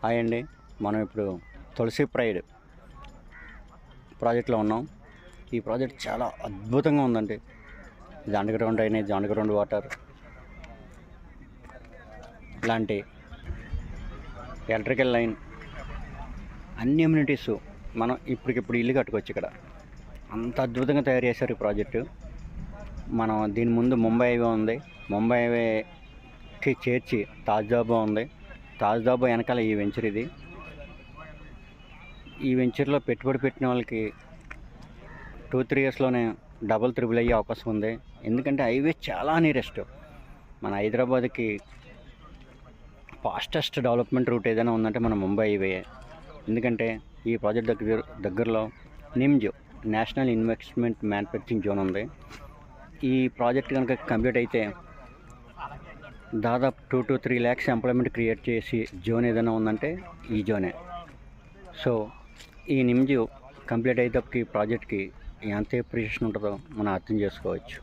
Hi అండి. మనం ఇప్పుడు తులసి ప్రైడ్ ప్రాజెక్ట్లో ఉన్నాం. ఈ ప్రాజెక్ట్ చాలా అద్భుతంగా ఉందండి. ఇది under ground drainage, under ground water ఇలాంటి ఎలక్ట్రికల్ లైన్ అన్ని అమ్యూనిటీస్ మనం ఇప్పటికిప్పుడు ఇల్లు కట్టుకోవచ్చు. ఇక్కడ అంత అద్భుతంగా తయారు చేశారు ఈ ప్రాజెక్టు. మనం దీని ముందు ముంబై హైవే ఉంది. ముంబై హైవేకి చేర్చి తాజ్దాబా ఉంది. తాజ్దాబా వెనకాల ఈ వెంచర్ ఇది. ఈ వెంచర్లో పెట్టుబడి పెట్టిన వాళ్ళకి 2-3 ఇయర్స్లోనే డబుల్ త్రిబుల్ అయ్యే అవకాశం ఉంది. ఎందుకంటే హైవే చాలా నియరెస్ట్. మన హైదరాబాద్కి ఫాస్టెస్ట్ డెవలప్మెంట్ రూట్ ఏదైనా ఉందంటే మన ముంబై హైవే. ఎందుకంటే ఈ ప్రాజెక్ట్ దగ్గరలో నిమ్జో నేషనల్ ఇన్వెస్ట్మెంట్ మ్యానుఫ్యాక్చరింగ్ జోన్ ఉంది. ఈ ప్రాజెక్ట్ కనుక కంప్లీట్ అయితే దాదాపు 2-3 lakhs ఎంప్లాయ్మెంట్ క్రియేట్ చేసి జోన్ ఏదైనా ఉందంటే ఈ జోనే. సో ఈ నిమ్జో కంప్లీట్ అయ్యేటప్పటికి ప్రాజెక్ట్కి ఎంత అప్రిషియేషన్ ఉంటుందో మనం అర్థం చేసుకోవచ్చు.